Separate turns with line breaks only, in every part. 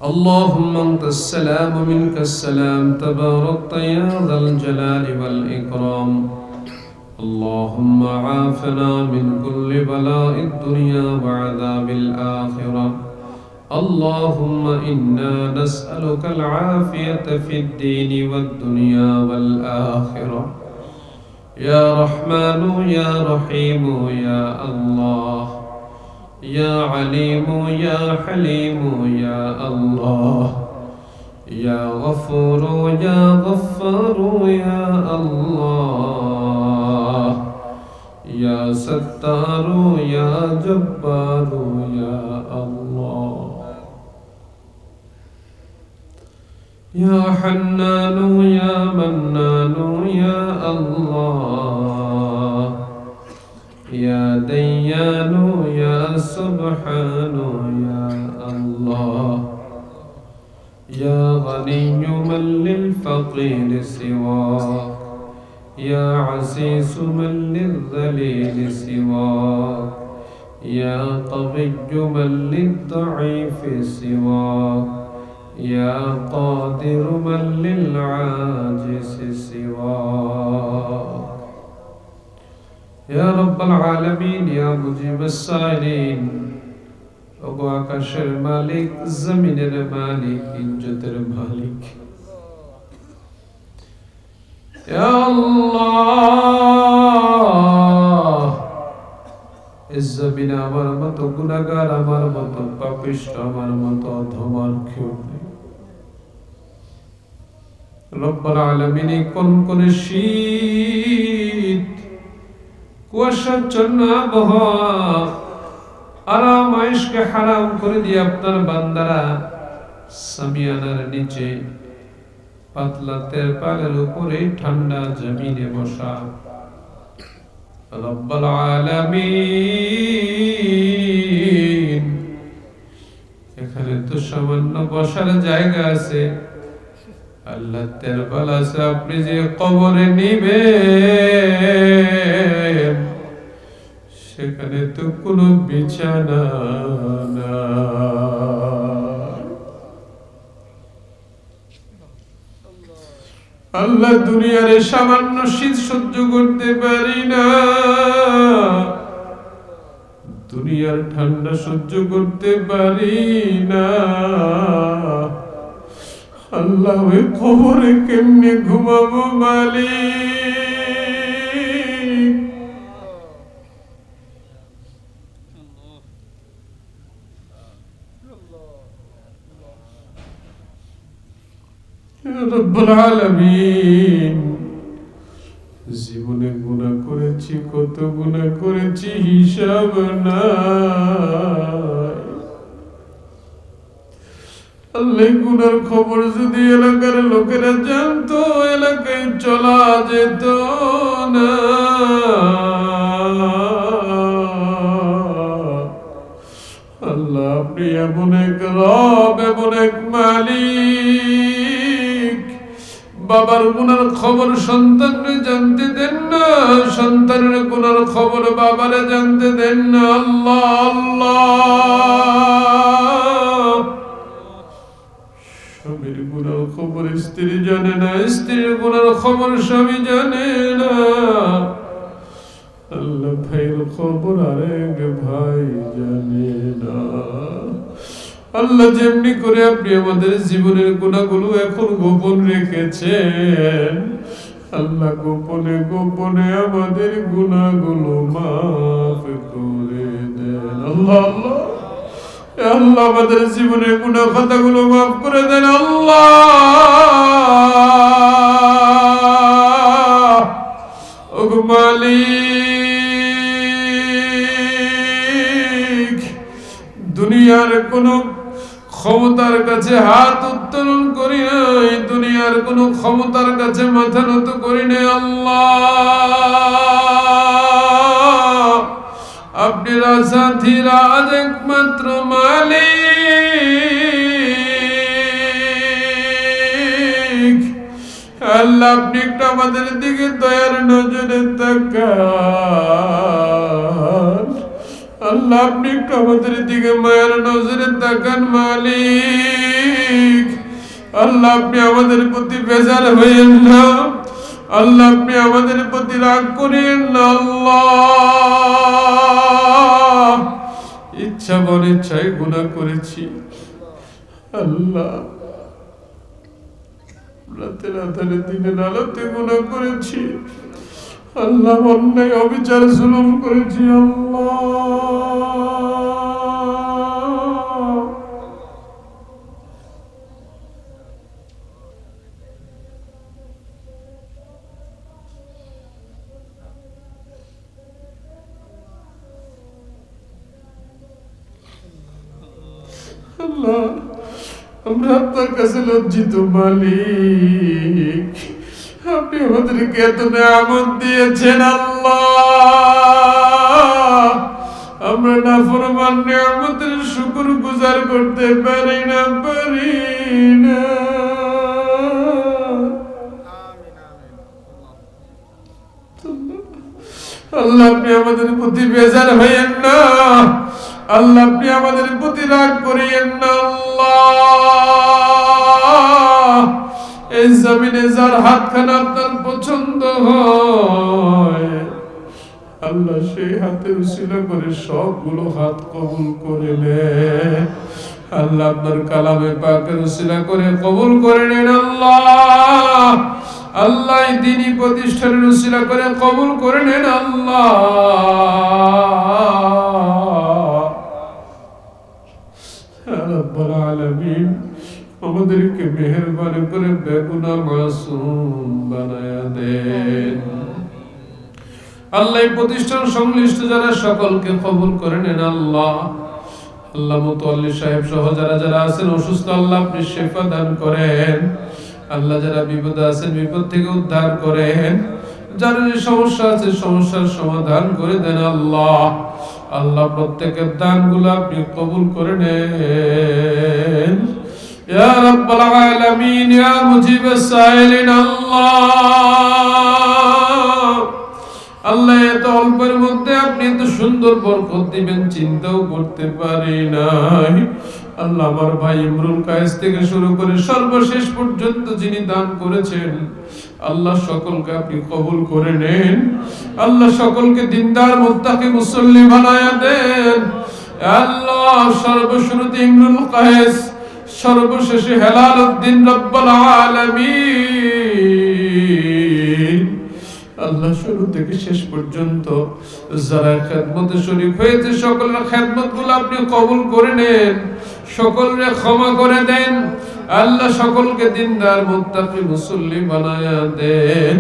اللهم أنت السلام ومنك السلام تباركت يا ذا الجلال والإكرام اللهم عافنا من كل بلاء الدنيا وعذاب الآخرة اللهم إنا نسألك العافية في الدين والدنيا والآخرة يا رحمن يا رحيم يا الله يا عليم يا حليم يا الله يا غفور يا غفار يا الله يا ستار يا جبار يا الله يا حنان يا منان يا الله يا ديان يا سبحان يا الله يا غني من للفقير سواك يا عزيز من للذليل سواك يا قوي من للضعيف سواك يا قادر من للعاجز سواك يا رب العالمين يا مجيب السائلين ওগো আকাশের মালিক জমিনের মালিক ইজ্জতের মালিক ইয়া আল্লাহ এই জমিনে আমার মতো গুনাহগার আমার মতো পাপিষ্ঠ আমার মতো অধমার কেউ নেই রব্বুল আলামিন কোন কোন শীত কুয়াশাচ্ছন্ন আবহাওয়া আরাম আয়েশকে হারাম করে দিয়ে আপনার বান্দারা সামিয়ানার নিচে পাতলা তেরপালের উপরে ঠান্ডা জমিনে বসা রব্বুল আলামিন এখানে তো সামান্য বসার জায়গা আছে আল্লাহ তেরপাল আছে আপনি যে কবরে নিবেন সেখানে তো কোনো বিছানা নাই আল্লাহ দুনিয়ার সামান্য শীত সহ্য করতে পারি না দুনিয়ার ঠান্ডা সহ্য করতে পারি না আল্লাহ ওই কবরে কেমনে ঘুমাবো মালিক রব্বুল আলামিন জীবনে গুনাহ করেছি কত গুনাহ করেছি হিসাব নাই আল্লাহ গুনার খবর যদি এলাকার লোকেরা জানতো এলাকায় চলা যেত না আল্লাহ আপনি এমন এক রব এমন এক মালিক বাবার গুনার খবর সন্তানরে জানতে দেন না সন্তানের গুনার খবর বাবারে জানতে দেন না আল্লাহ আল্লাহ স্বামীর গুনার খবর স্ত্রী জানে না স্ত্রীর গুনার খবর স্বামী জানে না আল্লাহ ভাইয়ের খবর আরেক ভাই জানে না আল্লাহ যেমনি করে আপনি আমাদের জীবনের গুনাহগুলো এখন গোপন রেখেছেন আল্লাহ গোপনে গোপনে আমাদের গুনাহগুলো মাফ করে দেন আল্লাহ আল্লাহ আল্লাহ আমাদের জীবনের গুনাহ খাতাগুলো মাফ করে দেন আল্লাহ ওগো মালিক দুনিয়ার কোন ক্ষমতার কাছে হাত উত্তোলন করি নাই দুনিয়ার কোন ক্ষমতার কাছে মাথা নত করি নাই আল্লাহ আপনি রাজাধিরাজ একমাত্র মালিক আল্লাহ আপনি একটু আমাদের দিকে দয়ার নজরে তাকান আল্লাহ আপনি একটু আমাদের দিকে মায়ের নজরে তাকান মালিক। আল্লাহ আপনি আমাদের প্রতি বেজার হইয়েন না, আল্লাহ আপনি আমাদের প্রতি রাগ করেন না। আল্লাহ ইচ্ছা অনিচ্ছায় গুনাহ করেছি আল্লাহ, রাতের আধারে দিনের আলোতে গুনাহ করেছি আল্লাহ, অন্যায় অবিচার জুলুম করেছি আল্লাহ। আমরা আপনার কাছে লজ্জিত মালিক, আপনি আমাদেরকে এত নিয়ামত দিয়েছেন আল্লাহ, আমরা নাফরমান নিয়ামতের শুকর গুজার করতে পারি না। আল্লাহ আপনি আমাদের প্রতি বেজার হইয়েন না, আল্লাহ আপনি আমাদের প্রতি রাগ করিয়েন না। আল্লাহ এই জমিনে যার হাতখানা আপনার পছন্দ হয় আল্লাহ সেই হাতের উসিলা করে সবগুলো হাত কবুল করে নেন আল্লাহ, আপনার কালামে পাকের উসিলা করে কবুল করে নেন আল্লাহ। আল্লাহ দ্বীনি প্রতিষ্ঠানের উসিলা করে কবুল করে নেন আল্লাহ। রাব্বুল আলামিন আমাদেরকে মেহেরবানি করে বেগুনাহ মাসুম বানায়া দেন আল্লাহ। এই প্রতিষ্ঠান সংশ্লিষ্ট যারা সকলকে কবুল করে নেন আল্লাহ। আল্লাহ মুতাওয়াল্লি সাহেব সহ যারা যারা আছেন অসুস্থ আল্লাহ আপনি শিফা দান করেন আল্লাহ। যারা বিপদে আছেন বিপদ থেকে উদ্ধার করেন, যার যে সমস্যা আছে সমস্যার সমাধান করে দেন আল্লাহ। আল্লাহ প্রত্যেকের দানগুলো আপনি কবুল করে নেন ইয়া রাব্বাল আলামিন ইয়া মুজিবাস সাইলিন আল্লাহ। আল্লাহ এত অল্পের মধ্যে আপনি এত সুন্দর বরকত দিবেন চিন্তাও করতে পারি নাই আল্লাহ। আমার ভাই ইমরুল কায়েস থেকে শুরু করে সর্বশেষ পর্যন্ত যিনি দান করেছেন আল্লাহ সকলকে আপনি কবুল করে নেন আল্লাহ। সকলকে দিনদার মুত্তাকি মুসল্লি বানায়া দেন আল্লাহ। সর্বশুরুতে ইমরুল কায়েস, সর্বশেষে হেলাল উদ্দিন রব্বুল আলামিন আল্লাহ। শুরু থেকে শেষ পর্যন্ত যারা খেদমতে শরীক হয়েছে সকলের খেদমতগুলো আপনি কবুল করে নেন, সকলকে ক্ষমা করে দেন আল্লাহ। সকলকে দিনদার মুত্তাকি মুসল্লি বানায়া দেন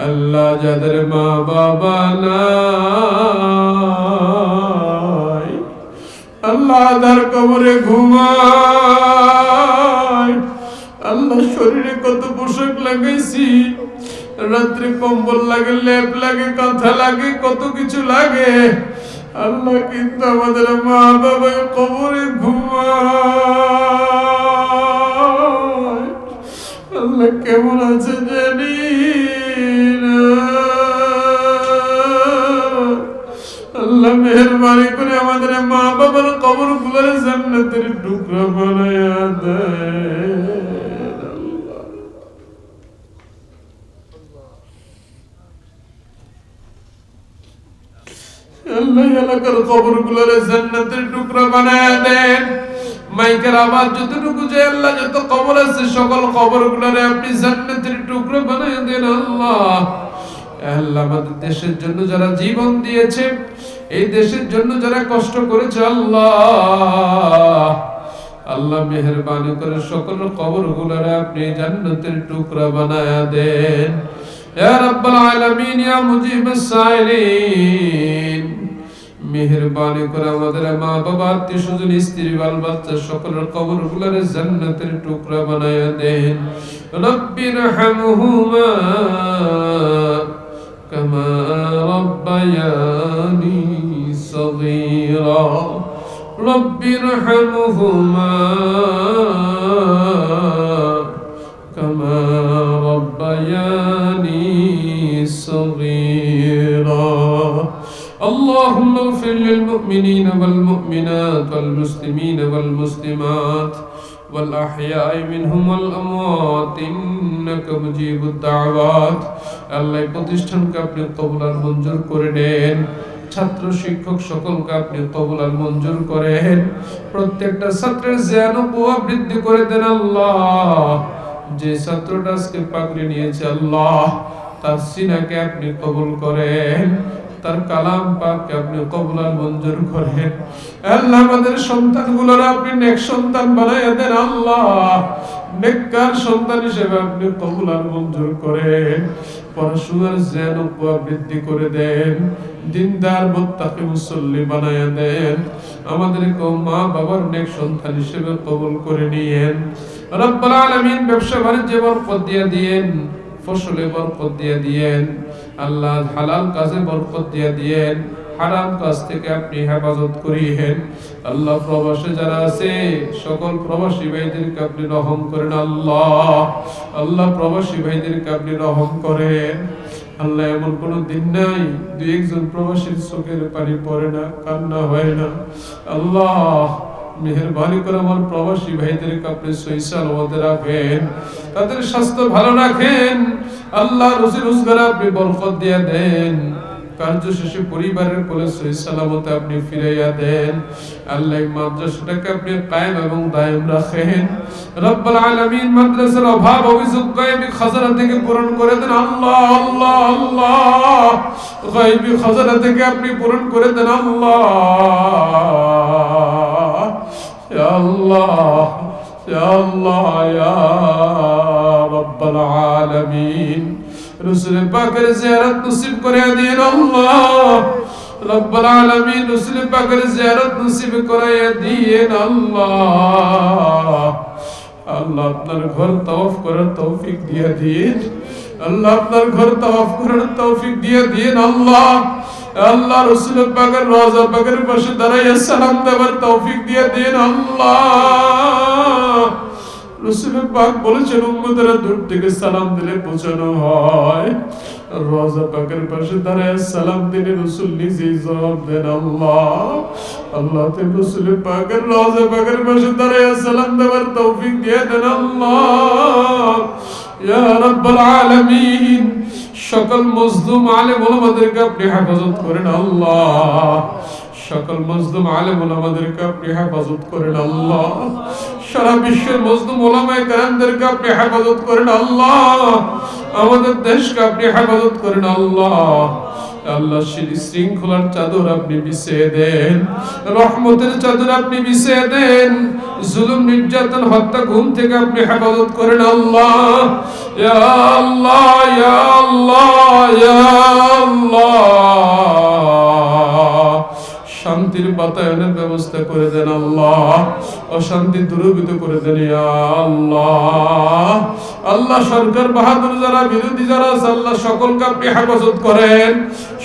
আল্লাহ। যাদের মা বাবা নাই আল্লাহ আধার কবরে ঘুমায় আল্লাহ। শরীরে কত পোশাক লাগাইছি, রাত্রে কম্বল লাগে, লেপ লাগে, কাঁথা লাগে, কত কিছু লাগে আল্লাহ, কিন্তু আমাদের মা বাবা কবরে ঘুমায় আল্লাহ। কেমন আছে জানি না আল্লাহ। মেহেরবানি করে আমাদের মা বাবার কবর গুলোর জান্নাতের টুকরা বানায়া দেন আল্লাহ। এলাকার কবরগুলোর জান্নাতের টুকরা বানায়া দেন। মাইকের আওয়াজ যতটুকু যায় আল্লাহ, যত কবর আছে সকল কবরগুলোরে আপনি জান্নাতের টুকরা বানায়া দেন আল্লাহ। আল্লাহ আমাদের দেশের জন্য যারা জীবন দিয়েছে, এই দেশের জন্য যারা কষ্ট করেছে আল্লাহ, আল্লাহ মেহেরবানি করে সকল কবরগুলোরে আপনি জান্নাতের টুকরা বানায়া দেন ইয়া রাব্বাল আলামিন ইয়া মুজিবাস সাইলিন। মেহেরবানি করে আমাদের মা বাবা, আত্মীয় স্বজন, স্ত্রী, বাল বাচ্চা সকলের কবরগুলোরে জান্নাতের টুকরা বানায়া দেন। রব্বিরহামহুমা কামা রাব্বায়ানি সগীরা। রব্বিরহামহুমা কামা রাব্বায়ানি সগীরা। اللهم اغفر للمؤمنين والمؤمنات والمسلمين والمسلمات والأحياء منهم والأموات إنك مجيب الدعوات আল্লাহ প্রতিষ্ঠানকে আপনি কবুল আর মঞ্জুর করে নেন ছাত্র শিক্ষক সকলকে আপনি কবুল আর মঞ্জুর করেন প্রত্যেকটা ছাত্রের জ্ঞান ও বুদ্ধি বৃদ্ধি করে দেন আল্লাহ যে ছাত্রটা আজকে পাগড়ি নিয়েছে আল্লাহ তার সিনাকে আপনি কবুল করেন তার কালাম পাককে আপনি কবুল আর মঞ্জুর করেন আল্লাহ আমাদের সন্তানগুলোর আপনি নেক সন্তান বানায় দেন আল্লাহ নেককার সন্তান হিসেবে আপনি কবুল আর মঞ্জুর করেন পড়াশোনার জ্ঞান ও বৃদ্ধি করে দেন দিনদার মুত্তাকি মুসল্লি বানায় দেন আমাদেরকে মা বাবার নেক সন্তান হিসেবে কবুল করে নিয়েন রব্বুল আলামিন ব্যবসা বাণিজ্যে বরকত দিয়ে দিয়েন ফসলে বরকত দিয়ে দিয়েন আল্লাহ হালাল কাজে বরকত দিয়ে দিয়েন হারাম কাজ থেকে আপনি হেফাজত করিয়েন আল্লাহ প্রবাসে যারা আছে সকল প্রবাসী ভাইদেরকে আপনি রহম করেন আল্লাহ প্রবাসী ভাইদেরকে আপনি রহম করেন আল্লাহ এমন কোন দিন নাই দুই একজন প্রবাসীর চোখের পানি পড়ে না কান্না হয় না আল্লাহ মেহেরবানি করে আমার প্রবাসী ভাইদেরকে আপনি সহি সালামতে রাখেন তাদের স্বাস্থ্য ভালো রাখেন আল্লাহ রুজি রোজগার আপনি বরকত দিয়ে দেন কার্য শেষে পরিবারের কোলে সহি সালামতে আপনি ফিরাইয়া দেন আল্লাহ মাদ্রাসাটাকে আপনি কায়েম এবং দায়েম রাখেন রব্বুল আলামিন মাদ্রাসার অভাব অভিযোগ গায়বী খাজানা থেকে পূরণ করে দেন আল্লাহ গায়বী খাজানা থেকে আপনি পূরণ করে দেন আল্লাহ ইয়া আল্লাহ ইয়া রব্বুল আলামিন রসুল পাকের জিয়ারত নসিব করে দিন আল্লাহ রব্বুল আলামিন রসুল পাকের জিয়ারত নসিব করে দিন আল্লাহ আপনার ঘর তাওয়াফ করার তৌফিক দিয়ে দিন আল্লাহ আপনার ঘর তাওয়াফ করার তৌফিক দিয়ে দিন আল্লাহ রসুল পাকের রওজা পাকের পাশে দাঁড়াইয়া সালাম দেওয়ার তৌফিক দিয়ে দিন আল্লাহ রসুল পাক বলেছেন উম্মতেরা দূর থেকে সালাম দিলে পৌঁছানো হয় রওজা পাকের পাশে দাঁড়ায় সালাম দিলে রসুল নিজেই জবাব দেন আল্লাহ তে রসুল পাকের রওজা পাকের পাশে দাঁড়ায় সালাম দেওয়ার তৌফিক দিয়ে দেন আল্লাহ ইয়া রাব্বুল আলামিন সকল মজলুম আলেম ওলামাদেরকে আপনি হেফাজত করেন আল্লাহ সকল মজলুম আলেম ওলামাদেরকে আপনি হেফাজত করেন আল্লাহ সারা বিশ্বের মজলুম ওলামায়ে কেরামদেরকে আপনি হেফাজত করেন আল্লাহ আমাদের দেশকে আপনি হেফাজত করেন আল্লাহ শৃঙ্খলার চাদর আপনি বিছিয়ে দেন রহমতের চাদর আপনি বিছিয়ে দেন জুলুম নির্যাতন হত্যা গুম থেকে আপনি হেফাজত করেন আল্লাহ ইয়া আল্লাহ ইয়া আল্লাহ ইয়া আল্লাহ শান্তির বাতায়নের ব্যবস্থা করে দেন আল্লাহ অশান্তি দূরীভূত করে দেন ইয়া আল্লাহ সরকার বাহাদুর যারা বিরোধী যারা আছে আল্লাহ সকলকে আপনি হেফাজত করেন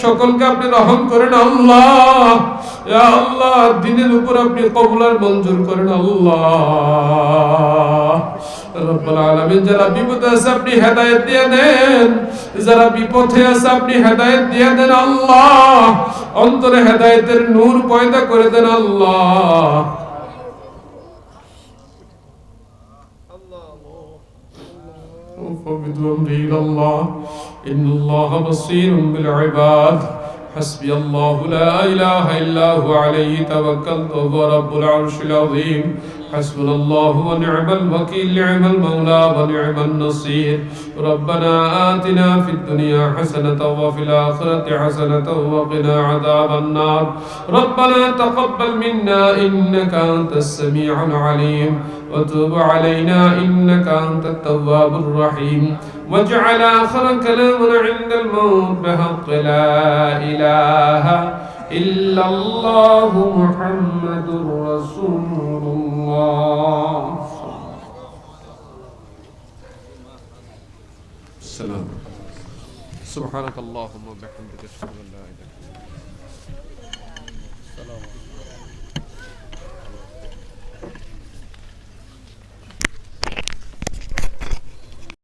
সকলকে আপনি রহম করেন আল্লাহ ইয়া আল্লাহ দ্বীনের উপর আপনি কবুল আর মঞ্জুর করেন আল্লাহ রব্বুল আলামিন যারা বিপদে আছে আপনি হেদায়েত দিয়ে দেন যারা বিপথে আছে আপনি হেদায়েত দিয়ে দেন আল্লাহ অন্তরে হেদায়েতের নূর পয়দা করে দেন আল্লাহ وفوضوا أمري إلى الله إن الله بصير بالعباد حسبي الله لا إله إلا هو عليه توكلت وهو رب العرش العظيم حسبنا الله ونعم الوكيل نعم المولى ونعم النصير ربنا آتنا في الدنيا حسنة وفي الآخرة حسنة وقنا عذاب النار ربنا تقبل منا إنك أنت السميع العليم وتوب علينا إنك أنت التواب الرحيم واجعل آخر كلامنا عند الموت بحق لا إله إلا الله محمد رسول الله السلام سبحانك اللهم وبحمدك أشهد أن لا إله إلا أنت